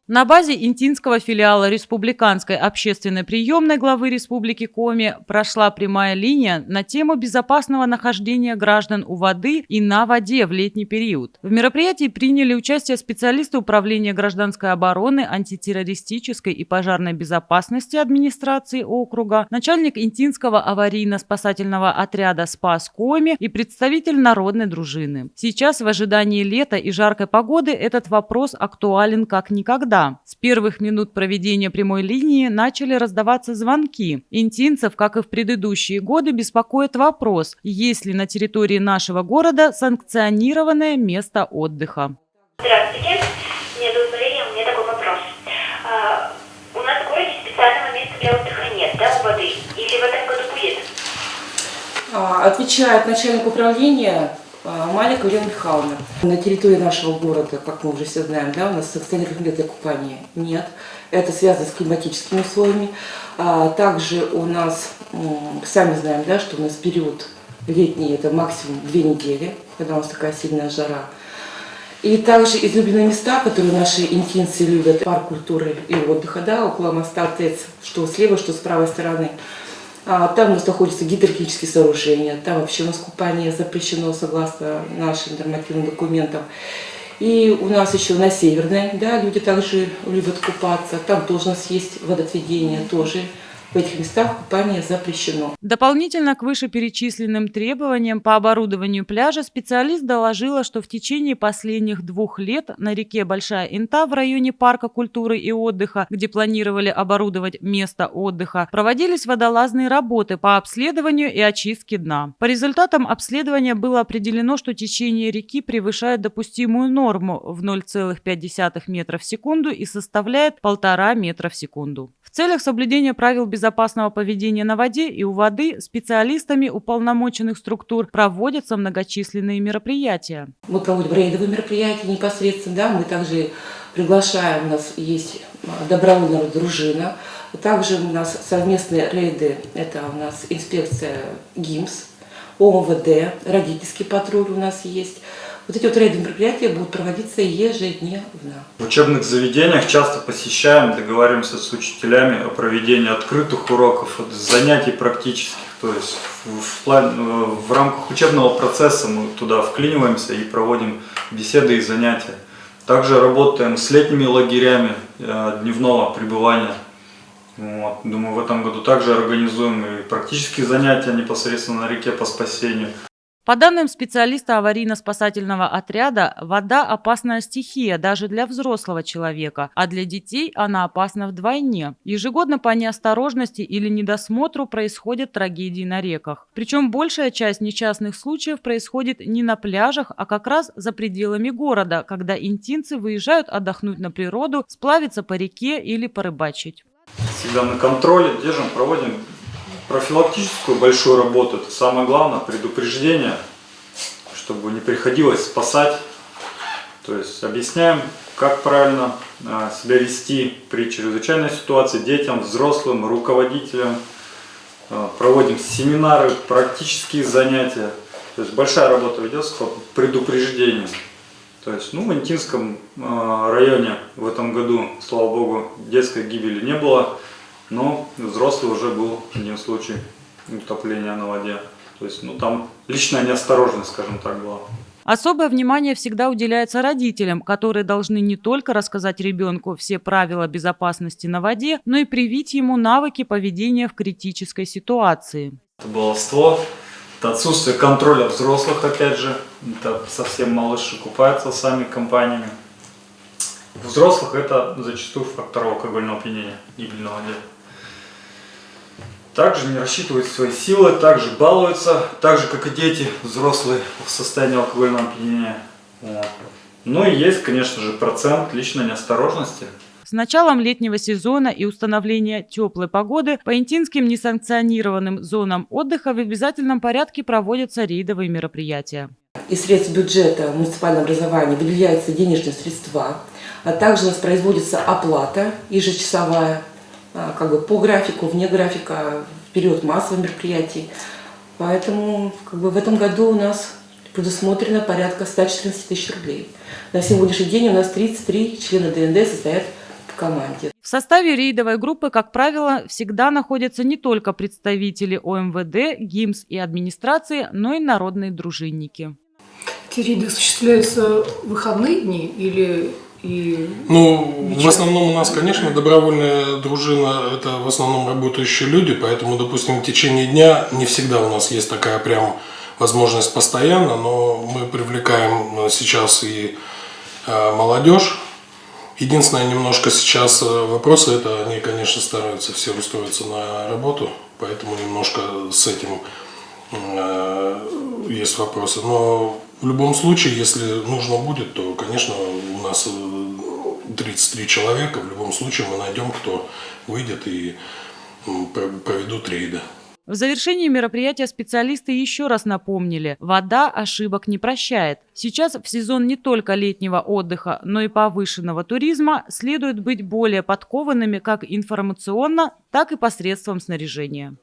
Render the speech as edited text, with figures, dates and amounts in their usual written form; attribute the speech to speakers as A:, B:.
A: На базе Интинского филиала Республиканской общественной приемной главы Республики Коми прошла прямая линия на тему безопасного нахождения граждан у воды и на воде в летний период. В мероприятии приняли участие специалисты Управления гражданской обороны, антитеррористической и пожарной безопасности администрации округа, начальник Интинского аварийно-спасательного отряда «Спас Коми» и представитель народной дружины. Сейчас в ожидании лета и жаркой погоды этот вопрос актуален как никогда. С первых минут проведения прямой линии начали раздаваться звонки. Интинцев, как и в предыдущие годы, беспокоит вопрос, есть ли на территории нашего города санкционированное место отдыха.
B: Здравствуйте, меня зовут Валерия, у меня такой вопрос. У нас в городе специального места для отдыха нет, да, у воды? Или в этом году будет?
C: Отвечает начальник управления Маликова Елена Михайловна. На территории нашего города, как мы уже все знаем, да, у нас санкционированных мест для купания нет. Это связано с климатическими условиями. Также у нас, сами знаем, да, что у нас период летний, это максимум 2 недели, когда у нас такая сильная жара. И также излюбленные места, которые наши интинцы любят, парк культуры и отдыха, да, около моста ТЭЦ, что с левой, что с правой стороны. Там у нас находятся гидротехнические сооружения, там вообще у нас купание запрещено согласно нашим нормативным документам. И у нас еще на Северной, да, люди также любят купаться, там тоже у нас есть водоотведение, тоже в этих местах купание запрещено.
A: Дополнительно к вышеперечисленным требованиям по оборудованию пляжа специалист доложила, что в течение последних 2 лет на реке Большая Инта в районе парка культуры и отдыха, где планировали оборудовать место отдыха, проводились водолазные работы по обследованию и очистке дна. По результатам обследования было определено, что течение реки превышает допустимую норму в 0,5 метра в секунду и составляет 1,5 метра в секунду. В целях соблюдения правил безопасного поведения на воде и у воды специалистами уполномоченных структур проводятся многочисленные мероприятия.
C: Мы проводим рейдовые мероприятия непосредственно, да, мы также приглашаем, у нас есть добровольная дружина, также у нас совместные рейды, это у нас инспекция ГИМС, ОМВД, родительский патруль у нас есть. Вот эти вот рейдовые мероприятия будут проводиться ежедневно.
D: В учебных заведениях часто посещаем, договариваемся с учителями о проведении открытых уроков, занятий практических. То есть в рамках учебного процесса мы туда вклиниваемся и проводим беседы и занятия. Также работаем с летними лагерями дневного пребывания. Вот. Думаю, в этом году также организуем и практические занятия непосредственно на реке по спасению.
A: По данным специалиста аварийно-спасательного отряда, вода – опасная стихия даже для взрослого человека, а для детей она опасна вдвойне. Ежегодно по неосторожности или недосмотру происходят трагедии на реках. Причем большая часть несчастных случаев происходит не на пляжах, а как раз за пределами города, когда интинцы выезжают отдохнуть на природу, сплавиться по реке или порыбачить.
D: Всегда на контроле держим, проводим профилактическую большую работу. Это самое главное, предупреждение, чтобы не приходилось спасать. То есть объясняем, как правильно себя вести при чрезвычайной ситуации детям, взрослым, руководителям. Проводим семинары, практические занятия. То есть большая работа ведется по предупреждению. То есть, в Интинском районе в этом году, слава богу, детской гибели не было. Но взрослый уже был один случай утопления на воде. То есть, там личная неосторожность, скажем так, была.
A: Особое внимание всегда уделяется родителям, которые должны не только рассказать ребенку все правила безопасности на воде, но и привить ему навыки поведения в критической ситуации.
D: Это баловство, это отсутствие контроля взрослых, опять же. Это совсем малыши купаются сами компаниями. У взрослых это зачастую фактор алкогольного опьянения, гибель на воде. Также не рассчитывают свои силы, также балуются, так же как и дети, взрослые в состоянии алкогольного опьянения. Ну и есть, конечно же, процент личной неосторожности.
A: С началом летнего сезона и установления теплой погоды по интинским несанкционированным зонам отдыха в обязательном порядке проводятся рейдовые мероприятия.
C: Из средств бюджета муниципального образования выделяются денежные средства, а также у нас производится оплата ежечасовая, по графику, вне графика, в период массовых мероприятий. Поэтому в этом году у нас предусмотрено порядка 114 тысяч рублей. На сегодняшний день у нас 33 члена ДНД состоят в команде.
A: В составе рейдовой группы, как правило, всегда находятся не только представители ОМВД, ГИМС и администрации, но и народные дружинники.
E: Эти рейды осуществляются в выходные дни или
F: в основном у нас, конечно, добровольная дружина – это в основном работающие люди, поэтому, допустим, в течение дня не всегда у нас есть такая прям возможность постоянно, но мы привлекаем сейчас и молодежь. Единственное, немножко сейчас вопросы, это они, конечно, стараются все устроиться на работу, поэтому немножко с этим есть вопросы. Но в любом случае, если нужно будет, то, конечно, у нас 33 человека, в любом случае мы найдем, кто выйдет и проведут рейды.
A: В завершении мероприятия специалисты еще раз напомнили: вода ошибок не прощает. Сейчас в сезон не только летнего отдыха, но и повышенного туризма следует быть более подкованными как информационно, так и посредством снаряжения.